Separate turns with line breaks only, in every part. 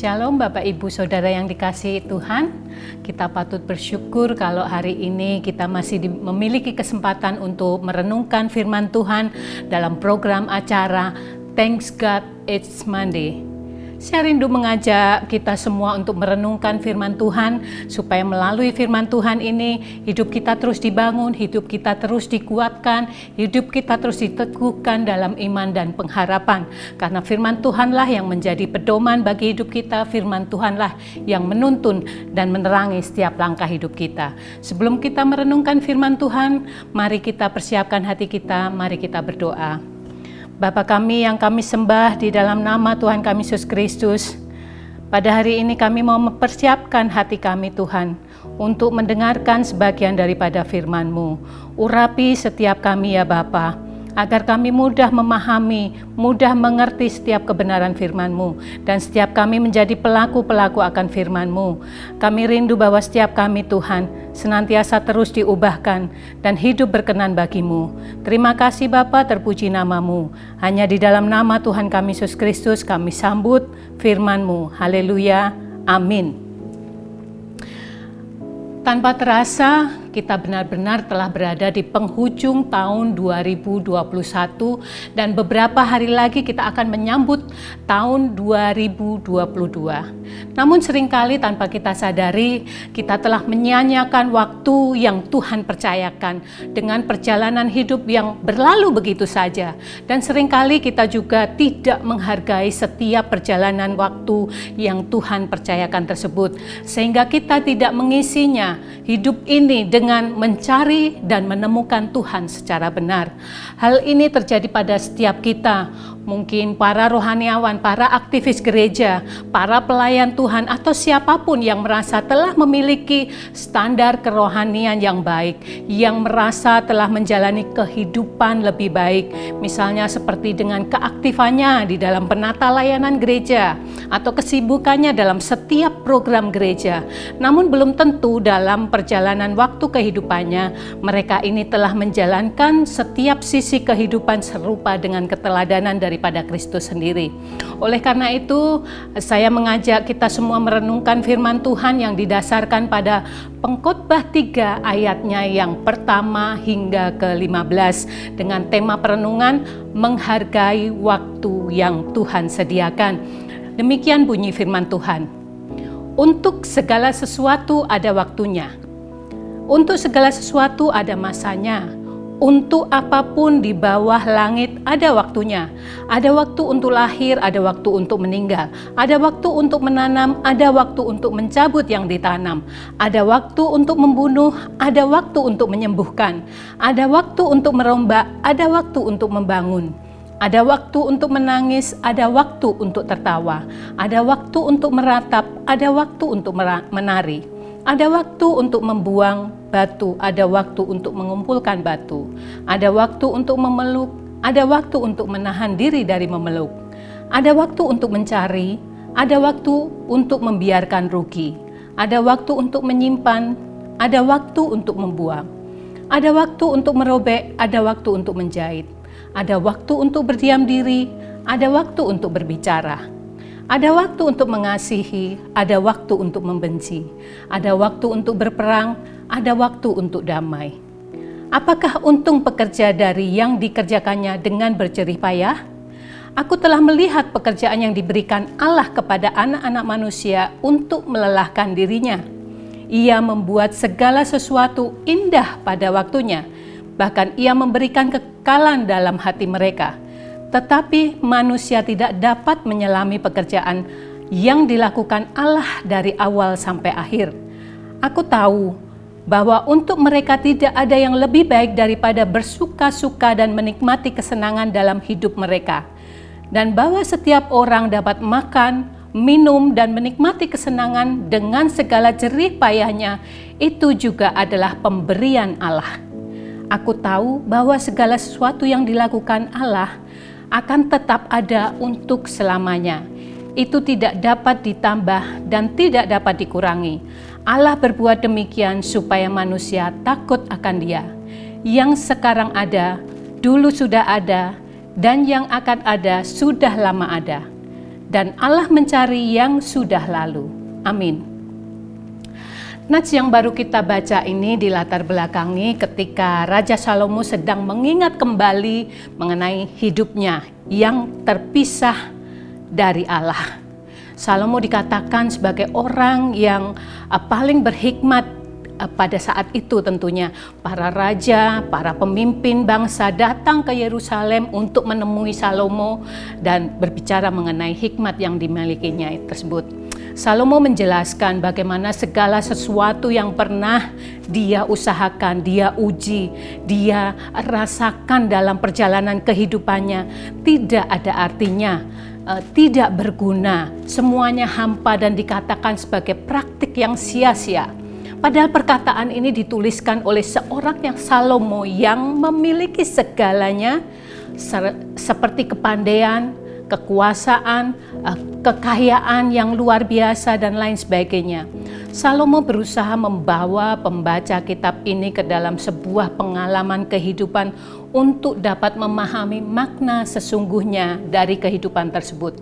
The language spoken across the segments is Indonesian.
Shalom Bapak Ibu Saudara yang dikasihi Tuhan. Kita patut bersyukur kalau hari ini kita masih memiliki kesempatan untuk merenungkan firman Tuhan dalam program acara Thanks God It's Monday. Saya rindu mengajak kita semua untuk merenungkan firman Tuhan, supaya melalui firman Tuhan ini hidup kita terus dibangun, hidup kita terus dikuatkan, hidup kita terus diteguhkan dalam iman dan pengharapan. Karena firman Tuhanlah yang menjadi pedoman bagi hidup kita, firman Tuhanlah yang menuntun dan menerangi setiap langkah hidup kita. Sebelum kita merenungkan firman Tuhan, mari kita persiapkan hati kita, mari kita berdoa. Bapa kami yang kami sembah di dalam nama Tuhan kami Yesus Kristus, pada hari ini kami mau mempersiapkan hati kami Tuhan, untuk mendengarkan sebagian daripada firman-Mu. Urapi setiap kami ya Bapa, agar kami mudah memahami, mudah mengerti setiap kebenaran firman-Mu, dan setiap kami menjadi pelaku-pelaku akan firman-Mu. Kami rindu bahwa setiap kami Tuhan, senantiasa terus diubahkan dan hidup berkenan bagi-Mu. Terima kasih Bapa, terpuji nama-Mu. Hanya di dalam nama Tuhan kami Yesus Kristus kami sambut firman-Mu. Haleluya. Amin. Tanpa terasa, kita benar-benar telah berada di penghujung tahun 2021 dan beberapa hari lagi kita akan menyambut tahun 2022. Namun seringkali tanpa kita sadari, kita telah menyia-nyiakan waktu yang Tuhan percayakan dengan perjalanan hidup yang berlalu begitu saja. Dan seringkali kita juga tidak menghargai setiap perjalanan waktu yang Tuhan percayakan tersebut, sehingga kita tidak mengisinya hidup ini dengan mencari dan menemukan Tuhan secara benar. Hal ini terjadi pada setiap kita, mungkin para rohaniawan, para aktivis gereja, para pelayan Tuhan, atau siapapun yang merasa telah memiliki standar kerohanian yang baik, yang merasa telah menjalani kehidupan lebih baik, misalnya seperti dengan keaktifannya di dalam penata layanan gereja, atau kesibukannya dalam setiap program gereja. Namun belum tentu dalam perjalanan waktu kehidupannya, mereka ini telah menjalankan setiap sisi kehidupan serupa dengan keteladanan daripada Kristus sendiri. Oleh karena itu, saya mengajak kita semua merenungkan firman Tuhan yang didasarkan pada Pengkhotbah 3 ayatnya yang pertama hingga ke-15 dengan tema perenungan menghargai waktu yang Tuhan sediakan. Demikian bunyi firman Tuhan. Untuk segala sesuatu ada waktunya. Untuk segala sesuatu ada masanya. Untuk apapun di bawah langit ada waktunya. Ada waktu untuk lahir, ada waktu untuk meninggal. Ada waktu untuk menanam, ada waktu untuk mencabut yang ditanam. Ada waktu untuk membunuh, ada waktu untuk menyembuhkan. Ada waktu untuk merombak, ada waktu untuk membangun. Ada waktu untuk menangis, ada waktu untuk tertawa. Ada waktu untuk meratap, ada waktu untuk menari. Ada waktu untuk membuang batu, ada waktu untuk mengumpulkan batu. Ada waktu untuk memeluk, ada waktu untuk menahan diri dari memeluk. Ada waktu untuk mencari, ada waktu untuk membiarkan rugi. Ada waktu untuk menyimpan, ada waktu untuk membuang. Ada waktu untuk merobek, ada waktu untuk menjahit. Ada waktu untuk berdiam diri, ada waktu untuk berbicara. Ada waktu untuk mengasihi, ada waktu untuk membenci. Ada waktu untuk berperang, ada waktu untuk damai. Apakah untung pekerja dari yang dikerjakannya dengan berjerih payah? Aku telah melihat pekerjaan yang diberikan Allah kepada anak-anak manusia untuk melelahkan dirinya. Ia membuat segala sesuatu indah pada waktunya. Bahkan ia memberikan kekekalan dalam hati mereka. Tetapi manusia tidak dapat menyelami pekerjaan yang dilakukan Allah dari awal sampai akhir. Aku tahu bahwa untuk mereka tidak ada yang lebih baik daripada bersuka-suka dan menikmati kesenangan dalam hidup mereka. Dan bahwa setiap orang dapat makan, minum, dan menikmati kesenangan dengan segala jerih payahnya, itu juga adalah pemberian Allah. Aku tahu bahwa segala sesuatu yang dilakukan Allah akan tetap ada untuk selamanya. Itu tidak dapat ditambah dan tidak dapat dikurangi. Allah berbuat demikian supaya manusia takut akan Dia. Yang sekarang ada, dulu sudah ada, dan yang akan ada sudah lama ada. dan Allah mencari yang sudah lalu. Amin. Nats yang baru kita baca ini dilatar belakangi ketika Raja Salomo sedang mengingat kembali mengenai hidupnya yang terpisah dari Allah. Salomo dikatakan sebagai orang yang paling berhikmat pada saat itu tentunya. Para raja, para pemimpin bangsa datang ke Yerusalem untuk menemui Salomo dan berbicara mengenai hikmat yang dimilikinya tersebut. Salomo menjelaskan bagaimana segala sesuatu yang pernah dia usahakan, dia uji, dia rasakan dalam perjalanan kehidupannya tidak ada artinya, tidak berguna, semuanya hampa dan dikatakan sebagai praktik yang sia-sia. Padahal perkataan ini dituliskan oleh seorang yang Salomo yang memiliki segalanya seperti kepandaian, kekuasaan, kekayaan yang luar biasa dan lain sebagainya. Salomo berusaha membawa pembaca kitab ini ke dalam sebuah pengalaman kehidupan untuk dapat memahami makna sesungguhnya dari kehidupan tersebut.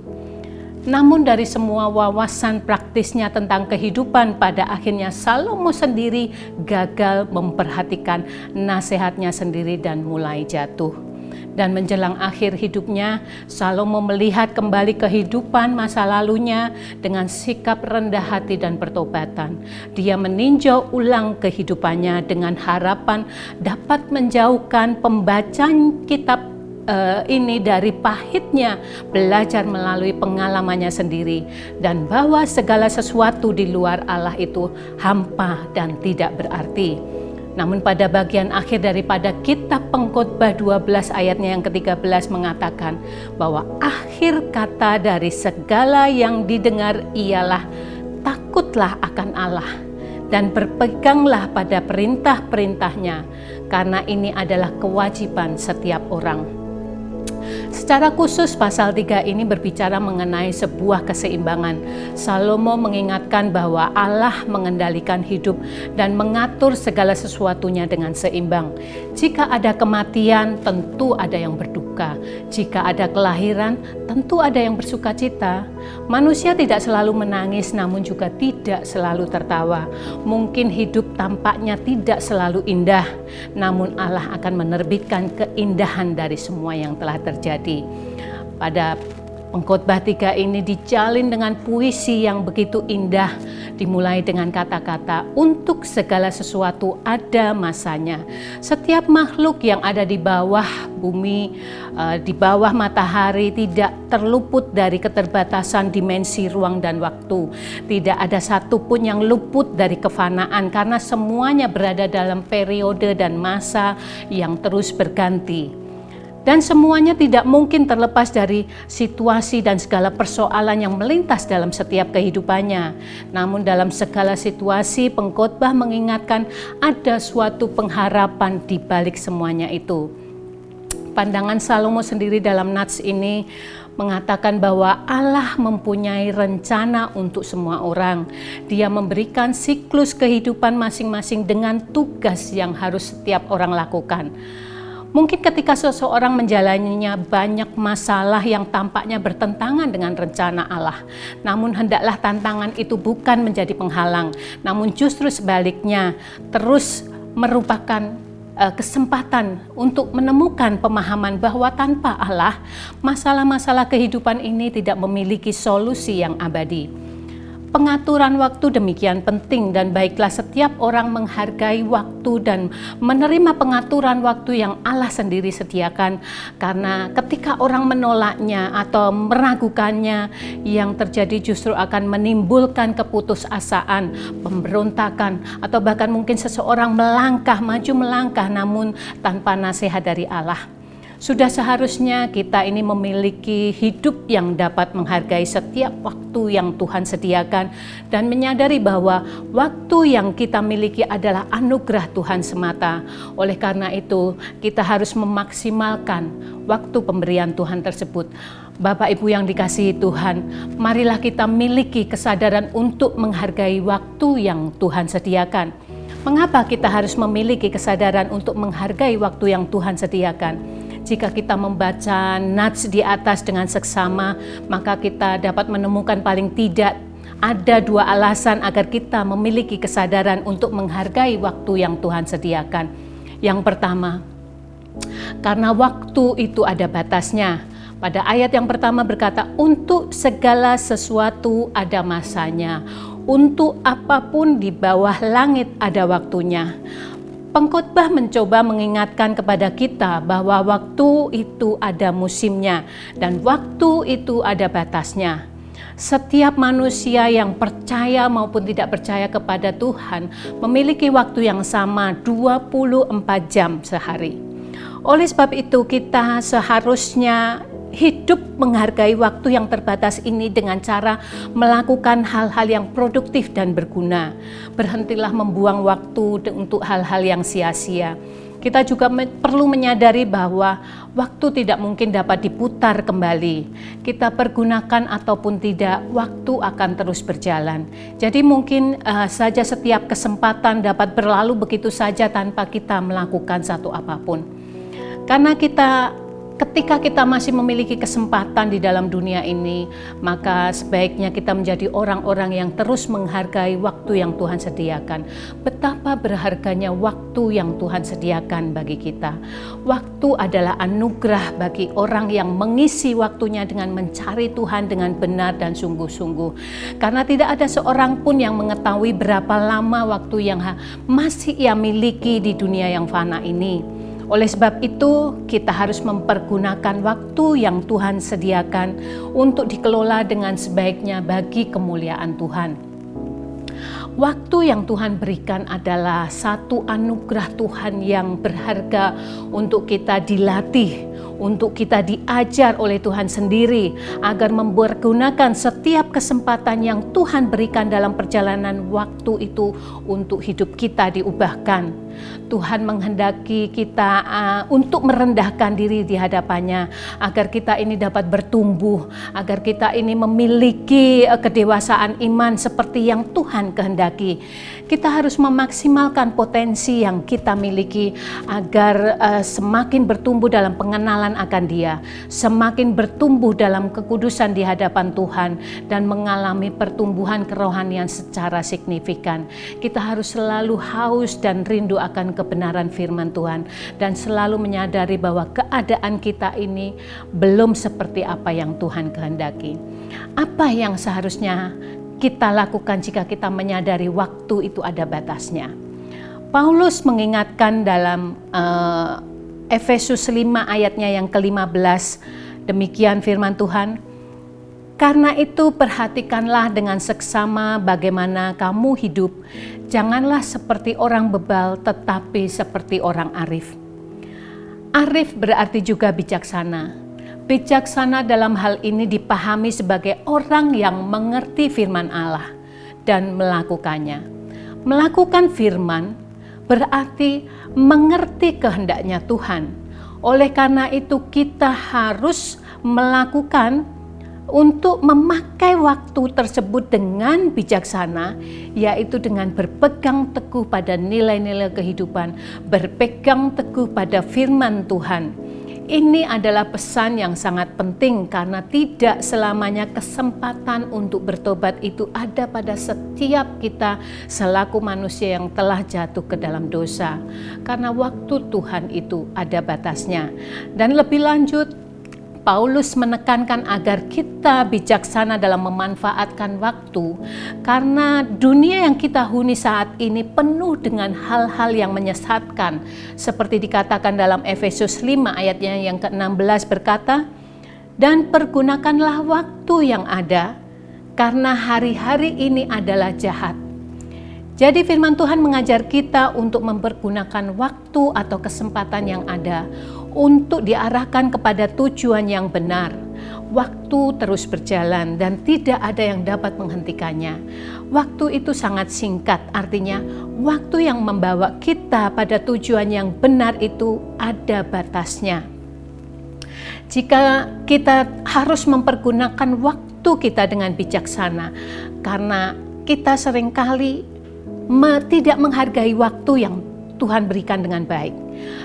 Namun dari semua wawasan praktisnya tentang kehidupan, pada akhirnya Salomo sendiri gagal memperhatikan nasihatnya sendiri dan mulai jatuh. Dan menjelang akhir hidupnya, Salomo melihat kembali kehidupan masa lalunya dengan sikap rendah hati dan pertobatan. Dia meninjau ulang kehidupannya dengan harapan dapat menjauhkan pembaca kitab ini dari pahitnya belajar melalui pengalamannya sendiri, dan bahwa segala sesuatu di luar Allah itu hampa dan tidak berarti. Namun pada bagian akhir daripada kitab Pengkhotbah 12 ayatnya yang ke-13 mengatakan bahwa akhir kata dari segala yang didengar ialah takutlah akan Allah dan berpeganglah pada perintah-perintahnya, karena ini adalah kewajiban setiap orang. Secara khusus pasal 3 ini berbicara mengenai sebuah keseimbangan. Salomo mengingatkan bahwa Allah mengendalikan hidup dan mengatur segala sesuatunya dengan seimbang. Jika ada kematian, tentu ada yang berduka. Jika ada kelahiran, tentu ada yang bersuka cita. Manusia tidak selalu menangis, namun juga tidak selalu tertawa. Mungkin hidup tampaknya tidak selalu indah, namun Allah akan menerbitkan keindahan dari semua yang telah terjadi. Pada Pengkhotbah 3 ini dijalin dengan puisi yang begitu indah, dimulai dengan kata-kata untuk segala sesuatu ada masanya. Setiap makhluk yang ada di bawah bumi, di bawah matahari tidak terluput dari keterbatasan dimensi ruang dan waktu. Tidak ada satupun yang luput dari kefanaan karena semuanya berada dalam periode dan masa yang terus berganti. Dan semuanya tidak mungkin terlepas dari situasi dan segala persoalan yang melintas dalam setiap kehidupannya. Namun dalam segala situasi, pengkhotbah mengingatkan ada suatu pengharapan di balik semuanya itu. Pandangan Salomo sendiri dalam nats ini mengatakan bahwa Allah mempunyai rencana untuk semua orang. Dia memberikan siklus kehidupan masing-masing dengan tugas yang harus setiap orang lakukan. Mungkin ketika seseorang menjalaninya banyak masalah yang tampaknya bertentangan dengan rencana Allah. Namun hendaklah tantangan itu bukan menjadi penghalang, namun justru sebaliknya terus merupakan kesempatan untuk menemukan pemahaman bahwa tanpa Allah, masalah-masalah kehidupan ini tidak memiliki solusi yang abadi. Pengaturan waktu demikian penting, dan baiklah setiap orang menghargai waktu dan menerima pengaturan waktu yang Allah sendiri sediakan, karena ketika orang menolaknya atau meragukannya, yang terjadi justru akan menimbulkan keputusasaan, pemberontakan, atau bahkan mungkin seseorang maju melangkah namun tanpa nasihat dari Allah. Sudah seharusnya kita ini memiliki hidup yang dapat menghargai setiap waktu yang Tuhan sediakan dan menyadari bahwa waktu yang kita miliki adalah anugerah Tuhan semata. Oleh karena itu, kita harus memaksimalkan waktu pemberian Tuhan tersebut. Bapak Ibu yang dikasihi Tuhan, marilah kita miliki kesadaran untuk menghargai waktu yang Tuhan sediakan. Mengapa kita harus memiliki kesadaran untuk menghargai waktu yang Tuhan sediakan? Jika kita membaca nats di atas dengan seksama, maka kita dapat menemukan paling tidak ada 2 alasan agar kita memiliki kesadaran untuk menghargai waktu yang Tuhan sediakan. Yang pertama, karena waktu itu ada batasnya. Pada ayat yang pertama berkata, untuk segala sesuatu ada masanya, untuk apapun di bawah langit ada waktunya. Pengkhotbah mencoba mengingatkan kepada kita bahwa waktu itu ada musimnya dan waktu itu ada batasnya. Setiap manusia yang percaya maupun tidak percaya kepada Tuhan memiliki waktu yang sama 24 jam sehari. Oleh sebab itu kita seharusnya hidup menghargai waktu yang terbatas ini dengan cara melakukan hal-hal yang produktif dan berguna. Berhentilah membuang waktu untuk hal-hal yang sia-sia. Kita juga perlu menyadari bahwa waktu tidak mungkin dapat diputar kembali. Kita pergunakan ataupun tidak, waktu akan terus berjalan. Jadi mungkin saja setiap kesempatan dapat berlalu begitu saja tanpa kita melakukan satu apapun. Karena ketika kita masih memiliki kesempatan di dalam dunia ini, maka sebaiknya kita menjadi orang-orang yang terus menghargai waktu yang Tuhan sediakan. Betapa berharganya waktu yang Tuhan sediakan bagi kita. Waktu adalah anugerah bagi orang yang mengisi waktunya dengan mencari Tuhan dengan benar dan sungguh-sungguh. Karena tidak ada seorang pun yang mengetahui berapa lama waktu yang masih ia miliki di dunia yang fana ini. Oleh sebab itu, kita harus mempergunakan waktu yang Tuhan sediakan untuk dikelola dengan sebaiknya bagi kemuliaan Tuhan. Waktu yang Tuhan berikan adalah satu anugerah Tuhan yang berharga untuk kita dilatih, untuk kita diajar oleh Tuhan sendiri agar mempergunakan setiap kesempatan yang Tuhan berikan dalam perjalanan waktu itu untuk hidup kita diubahkan. Tuhan menghendaki kita untuk merendahkan diri di hadapannya agar kita ini dapat bertumbuh, agar kita ini memiliki kedewasaan iman seperti yang Tuhan kehendaki. Kita harus memaksimalkan potensi yang kita miliki agar semakin bertumbuh dalam pengenalan akan Dia, semakin bertumbuh dalam kekudusan di hadapan Tuhan dan mengalami pertumbuhan kerohanian secara signifikan. Kita harus selalu haus dan rindu akan kebenaran firman Tuhan dan selalu menyadari bahwa keadaan kita ini belum seperti apa yang Tuhan kehendaki. Apa yang seharusnya kita lakukan jika kita menyadari waktu itu ada batasnya? Paulus mengingatkan dalam Efesus 5 ayatnya yang ke-15, demikian firman Tuhan, karena itu perhatikanlah dengan seksama bagaimana kamu hidup, janganlah seperti orang bebal tetapi seperti orang arif. Arif berarti juga bijaksana. Bijaksana dalam hal ini dipahami sebagai orang yang mengerti firman Allah dan melakukannya. Melakukan firman berarti mengerti kehendaknya Tuhan. Oleh karena itu kita harus melakukan untuk memakai waktu tersebut dengan bijaksana, yaitu dengan berpegang teguh pada nilai-nilai kehidupan, berpegang teguh pada firman Tuhan. Ini adalah pesan yang sangat penting karena tidak selamanya kesempatan untuk bertobat itu ada pada setiap kita selaku manusia yang telah jatuh ke dalam dosa. Karena waktu Tuhan itu ada batasnya. Dan lebih lanjut, Paulus menekankan agar kita bijaksana dalam memanfaatkan waktu karena dunia yang kita huni saat ini penuh dengan hal-hal yang menyesatkan. Seperti dikatakan dalam Efesus 5 ayatnya yang ke-16 berkata, dan pergunakanlah waktu yang ada karena hari-hari ini adalah jahat. Jadi firman Tuhan mengajar kita untuk mempergunakan waktu atau kesempatan yang ada untuk diarahkan kepada tujuan yang benar. Waktu terus berjalan dan tidak ada yang dapat menghentikannya. Waktu itu sangat singkat, artinya waktu yang membawa kita pada tujuan yang benar itu ada batasnya. Jika kita harus mempergunakan waktu kita dengan bijaksana, karena kita seringkali tidak menghargai waktu yang Tuhan berikan dengan baik.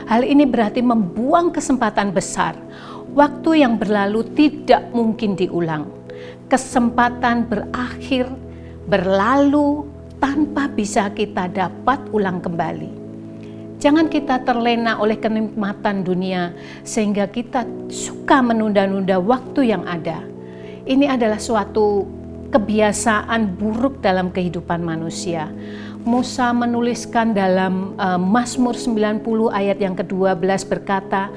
Hal ini berarti membuang kesempatan besar. Waktu yang berlalu tidak mungkin diulang. Kesempatan berakhir, berlalu tanpa bisa kita dapat ulang kembali. Jangan kita terlena oleh kenikmatan dunia sehingga kita suka menunda-nunda waktu yang ada. Ini adalah suatu kebiasaan buruk dalam kehidupan manusia. Musa menuliskan dalam Mazmur 90 ayat yang ke-12 berkata,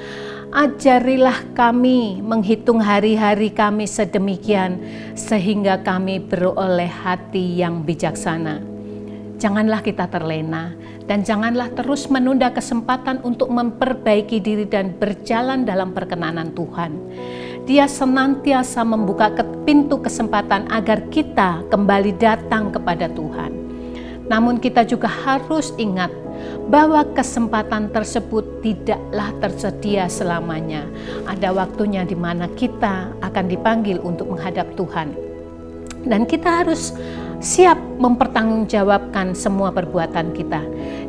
"Ajarilah kami menghitung hari-hari kami sedemikian sehingga kami beroleh hati yang bijaksana." Janganlah kita terlena dan janganlah terus menunda kesempatan untuk memperbaiki diri dan berjalan dalam perkenanan Tuhan. Dia senantiasa membuka pintu kesempatan agar kita kembali datang kepada Tuhan. Namun kita juga harus ingat bahwa kesempatan tersebut tidaklah tersedia selamanya. Ada waktunya di mana kita akan dipanggil untuk menghadap Tuhan. Dan kita harus siap mempertanggungjawabkan semua perbuatan kita.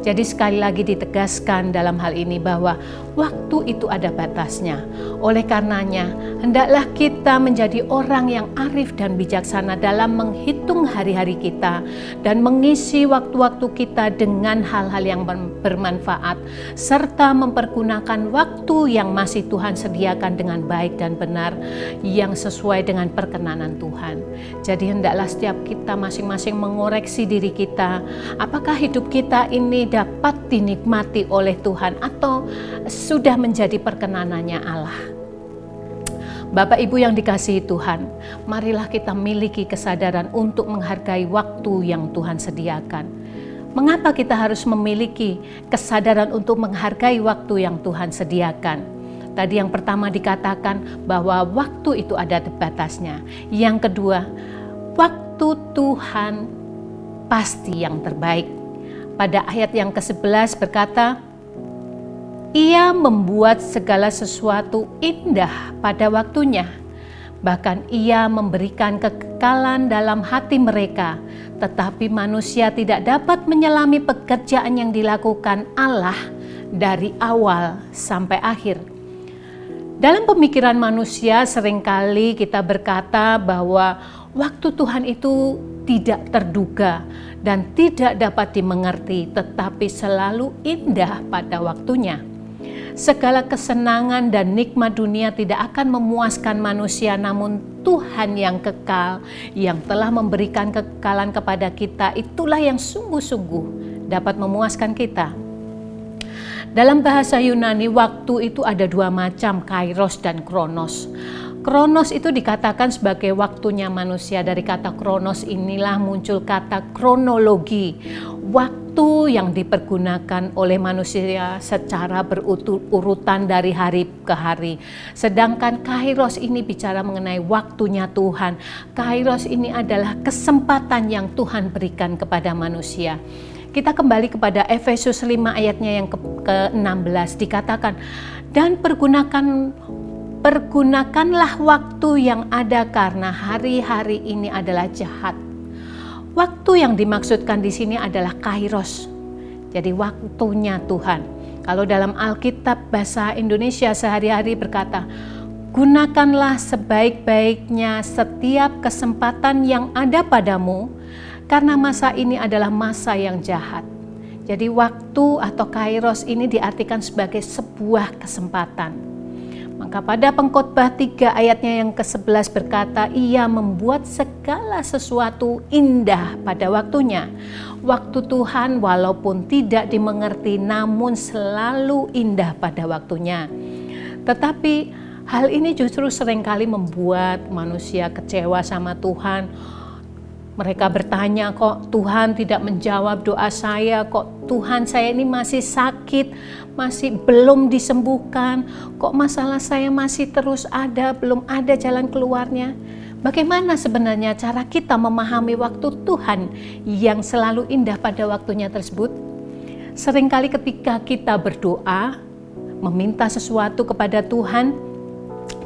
Jadi sekali lagi ditegaskan dalam hal ini bahwa waktu itu ada batasnya. Oleh karenanya, hendaklah kita menjadi orang yang arif dan bijaksana dalam menghitung hari-hari kita dan mengisi waktu-waktu kita dengan hal-hal yang bermanfaat serta mempergunakan waktu yang masih Tuhan sediakan dengan baik dan benar yang sesuai dengan perkenanan Tuhan. Jadi hendaklah setiap kita masing-masing mengoreksi diri kita, apakah hidup kita ini dapat dinikmati oleh Tuhan atau sudah menjadi perkenanannya Allah. Bapak Ibu yang dikasihi Tuhan, marilah kita miliki kesadaran untuk menghargai waktu yang Tuhan sediakan. Mengapa kita harus memiliki kesadaran untuk menghargai waktu yang Tuhan sediakan? Tadi yang pertama dikatakan bahwa waktu itu ada batasnya. Yang kedua, waktu Tuhan pasti yang terbaik. Pada ayat yang ke-11 berkata, Ia membuat segala sesuatu indah pada waktunya. Bahkan Ia memberikan kekekalan dalam hati mereka, tetapi manusia tidak dapat menyelami pekerjaan yang dilakukan Allah dari awal sampai akhir. Dalam pemikiran manusia seringkali kita berkata bahwa waktu Tuhan itu tidak terduga dan tidak dapat dimengerti, tetapi selalu indah pada waktunya. Segala kesenangan dan nikmat dunia tidak akan memuaskan manusia, namun Tuhan yang kekal, yang telah memberikan kekekalan kepada kita, itulah yang sungguh-sungguh dapat memuaskan kita. Dalam bahasa Yunani, waktu itu ada dua macam, kairos dan kronos. Kronos itu dikatakan sebagai waktunya manusia. Dari kata kronos inilah muncul kata kronologi, waktu yang dipergunakan oleh manusia secara berurutan dari hari ke hari. Sedangkan kairos ini bicara mengenai waktunya Tuhan. Kairos ini adalah kesempatan yang Tuhan berikan kepada manusia. Kita kembali kepada Efesus 5 ayatnya yang ke-16 dikatakan, dan pergunakanlah waktu yang ada karena hari-hari ini adalah jahat. Waktu yang dimaksudkan di sini adalah kairos. Jadi waktunya Tuhan. Kalau dalam Alkitab bahasa Indonesia sehari-hari berkata, gunakanlah sebaik-baiknya setiap kesempatan yang ada padamu, karena masa ini adalah masa yang jahat. Jadi waktu atau kairos ini diartikan sebagai sebuah kesempatan. Maka pada Pengkhotbah 3 ayatnya yang ke-11 berkata, Ia membuat segala sesuatu indah pada waktunya. Waktu Tuhan walaupun tidak dimengerti, namun selalu indah pada waktunya. Tetapi hal ini justru seringkali membuat manusia kecewa sama Tuhan. Mereka bertanya, kok Tuhan tidak menjawab doa saya, kok Tuhan saya ini masih sakit, masih belum disembuhkan, kok masalah saya masih terus ada, belum ada jalan keluarnya. Bagaimana sebenarnya cara kita memahami waktu Tuhan yang selalu indah pada waktunya tersebut? Seringkali ketika kita berdoa, meminta sesuatu kepada Tuhan,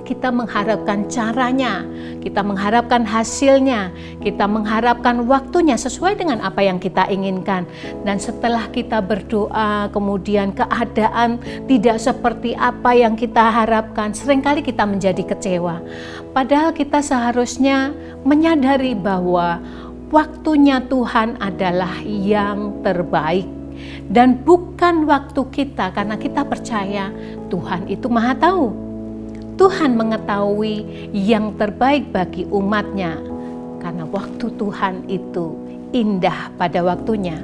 kita mengharapkan caranya, kita mengharapkan hasilnya, kita mengharapkan waktunya sesuai dengan apa yang kita inginkan. Dan setelah kita berdoa, kemudian keadaan tidak seperti apa yang kita harapkan, seringkali kita menjadi kecewa. Padahal kita seharusnya menyadari bahwa waktunya Tuhan adalah yang terbaik. Dan bukan waktu kita, karena kita percaya Tuhan itu Maha Tahu. Tuhan mengetahui yang terbaik bagi umatnya, karena waktu Tuhan itu indah pada waktunya.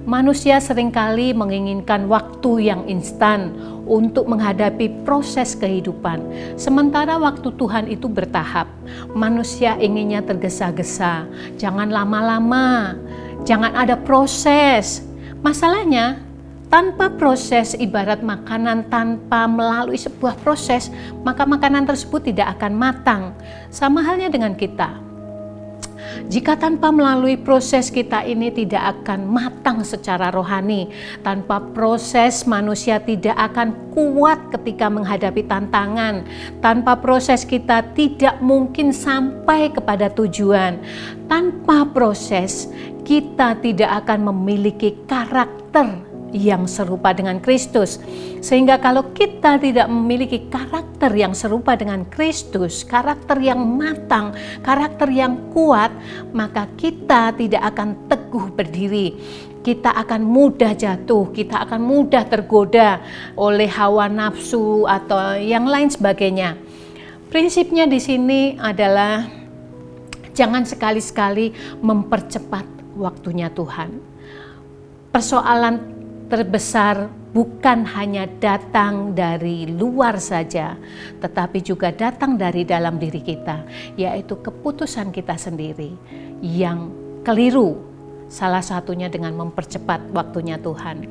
Manusia seringkali menginginkan waktu yang instan untuk menghadapi proses kehidupan. Sementara waktu Tuhan itu bertahap. Manusia inginnya tergesa-gesa, jangan lama-lama, jangan ada proses. Masalahnya, tanpa proses ibarat makanan tanpa melalui sebuah proses, maka makanan tersebut tidak akan matang. Sama halnya dengan kita. Jika tanpa melalui proses kita ini tidak akan matang secara rohani. Tanpa proses manusia tidak akan kuat ketika menghadapi tantangan. Tanpa proses kita tidak mungkin sampai kepada tujuan. Tanpa proses kita tidak akan memiliki karakter yang serupa dengan Kristus. Sehingga kalau kita tidak memiliki karakter yang serupa dengan Kristus, karakter yang matang, karakter yang kuat, maka kita tidak akan teguh berdiri. Kita akan mudah jatuh, kita akan mudah tergoda oleh hawa nafsu atau yang lain sebagainya. Prinsipnya di sini adalah jangan sekali-sekali mempercepat waktunya Tuhan. Persoalan terbesar bukan hanya datang dari luar saja, tetapi juga datang dari dalam diri kita, yaitu keputusan kita sendiri yang keliru, salah satunya dengan mempercepat waktunya Tuhan.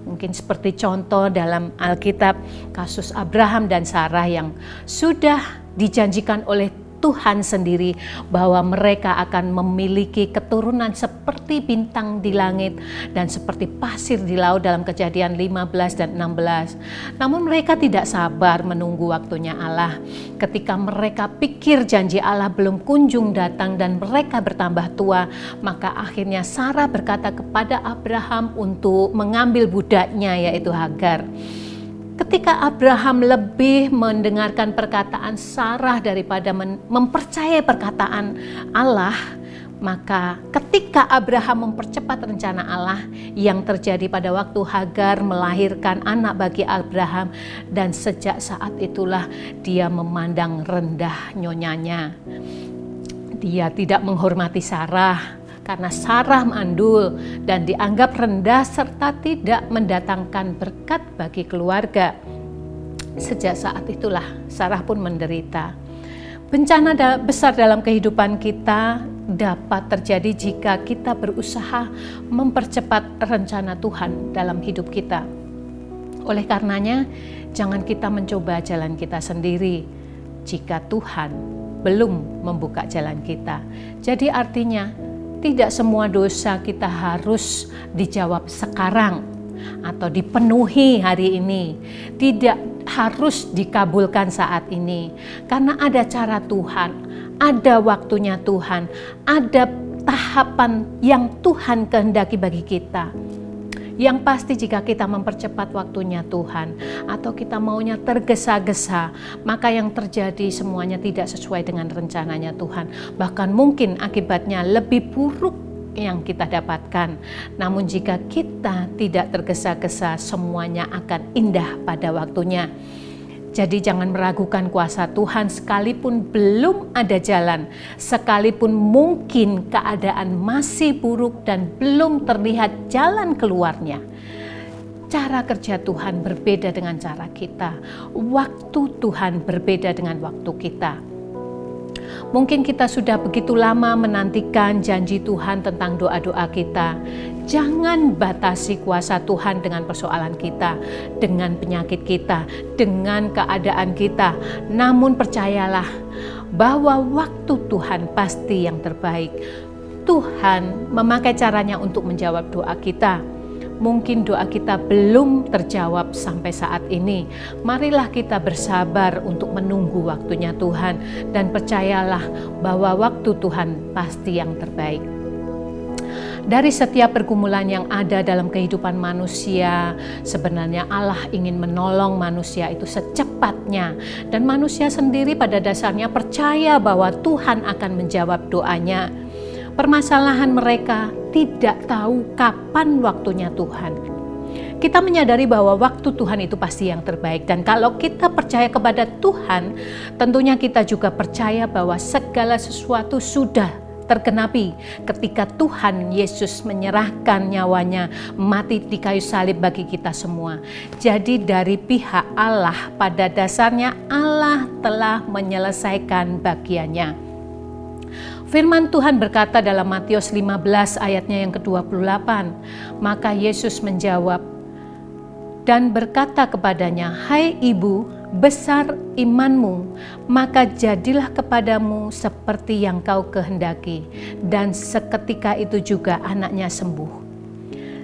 Mungkin seperti contoh dalam Alkitab, kasus Abraham dan Sarah yang sudah dijanjikan oleh Tuhan sendiri bahwa mereka akan memiliki keturunan seperti bintang di langit dan seperti pasir di laut dalam Kejadian 15 dan 16. Namun mereka tidak sabar menunggu waktunya Allah. Ketika mereka pikir janji Allah belum kunjung datang dan mereka bertambah tua, maka akhirnya Sarah berkata kepada Abraham untuk mengambil budaknya, yaitu Hagar. Ketika Abraham lebih mendengarkan perkataan Sarah daripada mempercayai perkataan Allah, maka ketika Abraham mempercepat rencana Allah, yang terjadi pada waktu Hagar melahirkan anak bagi Abraham, dan sejak saat itulah dia memandang rendah nyonyanya. Dia tidak menghormati Sarah karena Sarah mandul dan dianggap rendah serta tidak mendatangkan berkat bagi keluarga. Sejak saat itulah Sarah pun menderita. Bencana besar dalam kehidupan kita dapat terjadi jika kita berusaha mempercepat rencana Tuhan dalam hidup kita. Oleh karenanya, jangan kita mencoba jalan kita sendiri jika Tuhan belum membuka jalan kita. Jadi artinya, tidak semua dosa kita harus dijawab sekarang atau dipenuhi hari ini. Tidak harus dikabulkan saat ini. Karena ada cara Tuhan, ada waktunya Tuhan, ada tahapan yang Tuhan kehendaki bagi kita. Yang pasti jika kita mempercepat waktunya Tuhan atau kita maunya tergesa-gesa, maka yang terjadi semuanya tidak sesuai dengan rencananya Tuhan. Bahkan mungkin akibatnya lebih buruk yang kita dapatkan. Namun jika kita tidak tergesa-gesa, semuanya akan indah pada waktunya. Jadi jangan meragukan kuasa Tuhan sekalipun belum ada jalan, sekalipun mungkin keadaan masih buruk dan belum terlihat jalan keluarnya. Cara kerja Tuhan berbeda dengan cara kita. Waktu Tuhan berbeda dengan waktu kita. Mungkin kita sudah begitu lama menantikan janji Tuhan tentang doa-doa kita. Jangan batasi kuasa Tuhan dengan persoalan kita, dengan penyakit kita, dengan keadaan kita. Namun percayalah bahwa waktu Tuhan pasti yang terbaik. Tuhan memakai caranya untuk menjawab doa kita. mungkin doa kita belum terjawab sampai saat ini. Marilah kita bersabar untuk menunggu waktunya Tuhan, dan percayalah bahwa waktu Tuhan pasti yang terbaik. Dari setiap pergumulan yang ada dalam kehidupan manusia, sebenarnya Allah ingin menolong manusia itu secepatnya. Dan manusia sendiri pada dasarnya percaya bahwa Tuhan akan menjawab doanya. Permasalahan mereka tidak tahu kapan waktunya Tuhan. Kita menyadari bahwa waktu Tuhan itu pasti yang terbaik. Dan kalau kita percaya kepada Tuhan, tentunya kita juga percaya bahwa segala sesuatu sudah tergenapi ketika Tuhan Yesus menyerahkan nyawanya mati di kayu salib bagi kita semua. Jadi dari pihak Allah, pada dasarnya Allah telah menyelesaikan bagiannya. Firman Tuhan berkata dalam Matius 15 ayatnya yang ke-28, maka Yesus menjawab dan berkata kepadanya, "Hai ibu, besar imanmu, maka jadilah kepadamu seperti yang kau kehendaki." Dan seketika itu juga anaknya sembuh.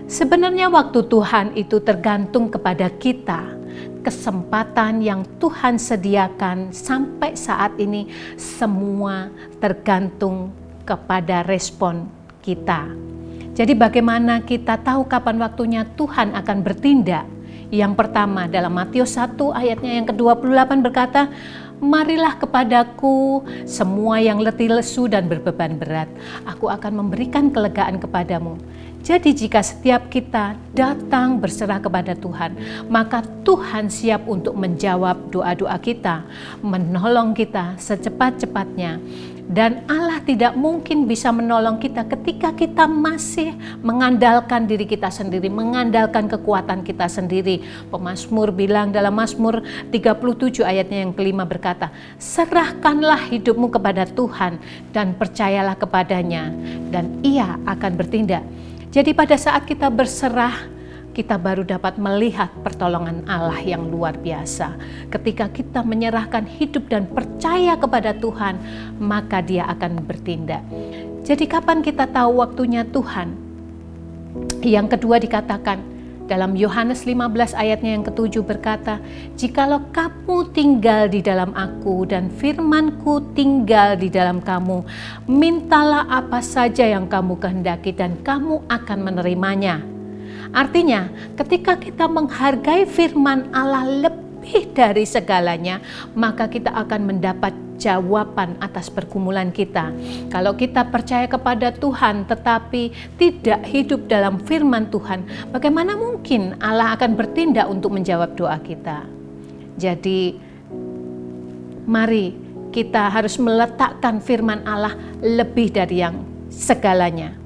Sebenarnya waktu Tuhan itu tergantung kepada kita. Kesempatan yang Tuhan sediakan sampai saat ini semua tergantung kepada respon kita. Jadi bagaimana kita tahu kapan waktunya Tuhan akan bertindak? Yang pertama dalam Matius 1 ayatnya yang ke-28 berkata, "Marilah kepadaku semua yang letih lesu dan berbeban berat, aku akan memberikan kelegaan kepadamu." Jadi jika setiap kita datang berserah kepada Tuhan, maka Tuhan siap untuk menjawab doa-doa kita, menolong kita secepat-cepatnya. Dan Allah tidak mungkin bisa menolong kita ketika kita masih mengandalkan diri kita sendiri, mengandalkan kekuatan kita sendiri. Pemazmur bilang dalam Mazmur 37 ayatnya yang kelima berkata, "Serahkanlah hidupmu kepada Tuhan dan percayalah kepadanya, dan Ia akan bertindak." Jadi pada saat kita berserah, kita baru dapat melihat pertolongan Allah yang luar biasa. Ketika kita menyerahkan hidup dan percaya kepada Tuhan, maka Dia akan bertindak. Jadi kapan kita tahu waktunya Tuhan? Yang kedua dikatakan dalam Yohanes 15 ayatnya yang ke-7 berkata, "Jikalau kamu tinggal di dalam aku dan firman-Ku tinggal di dalam kamu, mintalah apa saja yang kamu kehendaki dan kamu akan menerimanya." Artinya, ketika kita menghargai firman Allah lebih dari segalanya, maka kita akan mendapat jawaban atas pergumulan kita. Kalau kita percaya kepada Tuhan tetapi tidak hidup dalam firman Tuhan, bagaimana mungkin Allah akan bertindak untuk menjawab doa kita? Jadi, mari kita harus meletakkan firman Allah lebih dari yang segalanya.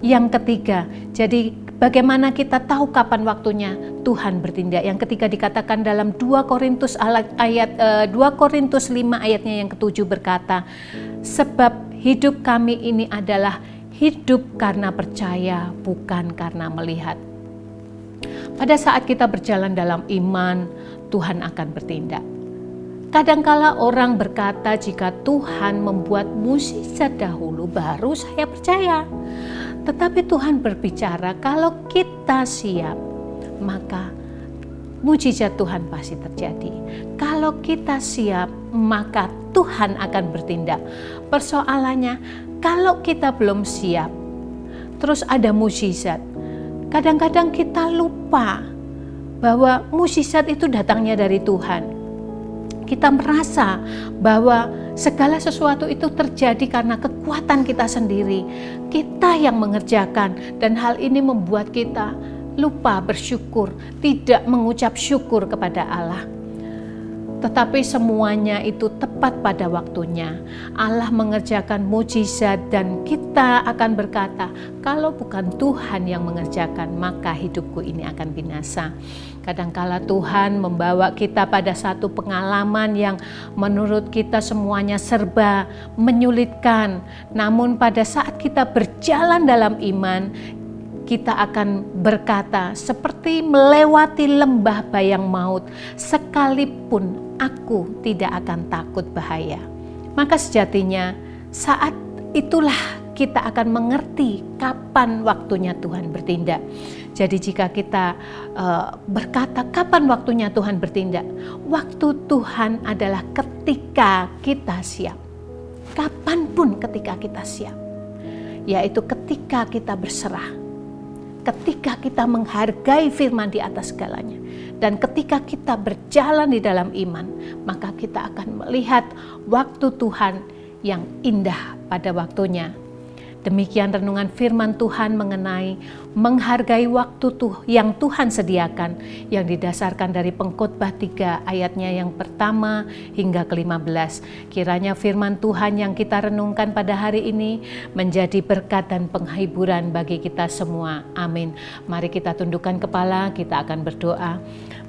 Yang ketiga, jadi bagaimana kita tahu kapan waktunya Tuhan bertindak? Yang ketiga dikatakan dalam 2 Korintus 5 ayatnya yang ke-7 berkata, "Sebab hidup kami ini adalah hidup karena percaya, bukan karena melihat." Pada saat kita berjalan dalam iman, Tuhan akan bertindak. Kadangkala orang berkata, jika Tuhan membuat mukjizat dahulu, baru saya percaya. Tetapi Tuhan berbicara, kalau kita siap, maka mukjizat Tuhan pasti terjadi. Kalau kita siap, maka Tuhan akan bertindak. Persoalannya, kalau kita belum siap, terus ada mukjizat, kadang-kadang kita lupa bahwa mukjizat itu datangnya dari Tuhan. Kita merasa bahwa segala sesuatu itu terjadi karena kekuatan kita sendiri. Kita yang mengerjakan, dan hal ini membuat kita lupa bersyukur, tidak mengucap syukur kepada Allah. Tetapi semuanya itu tepat pada waktunya. Allah mengerjakan mukjizat dan kita akan berkata, kalau bukan Tuhan yang mengerjakan, maka hidupku ini akan binasa. Kadangkala Tuhan membawa kita pada satu pengalaman yang menurut kita semuanya serba menyulitkan. Namun pada saat kita berjalan dalam iman, kita akan berkata seperti melewati lembah bayang maut, sekalipun aku tidak akan takut bahaya. Maka sejatinya saat itulah kita akan mengerti kapan waktunya Tuhan bertindak. Jadi jika kita berkata kapan waktunya Tuhan bertindak, waktu Tuhan adalah ketika kita siap. Kapanpun ketika kita siap, yaitu ketika kita berserah, ketika kita menghargai firman di atas segalanya, dan ketika kita berjalan di dalam iman, maka kita akan melihat waktu Tuhan yang indah pada waktunya. Demikian renungan firman Tuhan mengenai menghargai waktu yang Tuhan sediakan, yang didasarkan dari Pengkhotbah 3 ayatnya yang pertama hingga ke-15. Kiranya firman Tuhan yang kita renungkan pada hari ini menjadi berkat dan penghiburan bagi kita semua. Amin. Mari kita tundukkan kepala, kita akan berdoa.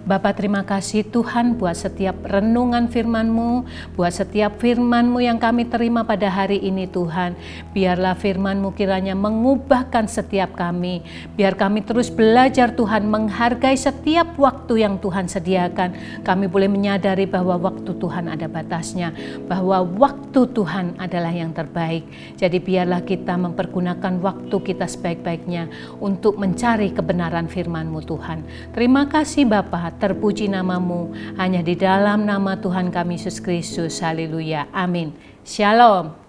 Bapa, terima kasih Tuhan buat setiap renungan firman-Mu, buat setiap firman-Mu yang kami terima pada hari ini Tuhan. Biarlah firman-Mu kiranya mengubahkan setiap kami. Biar kami terus belajar Tuhan, menghargai setiap waktu yang Tuhan sediakan. Kami boleh menyadari bahwa waktu Tuhan ada batasnya, bahwa waktu Tuhan adalah yang terbaik. Jadi biarlah kita mempergunakan waktu kita sebaik-baiknya untuk mencari kebenaran firman-Mu Tuhan. Terima kasih Bapa. Terpuji namamu, hanya di dalam nama Tuhan kami Yesus Kristus. Haleluya. Amin. Shalom.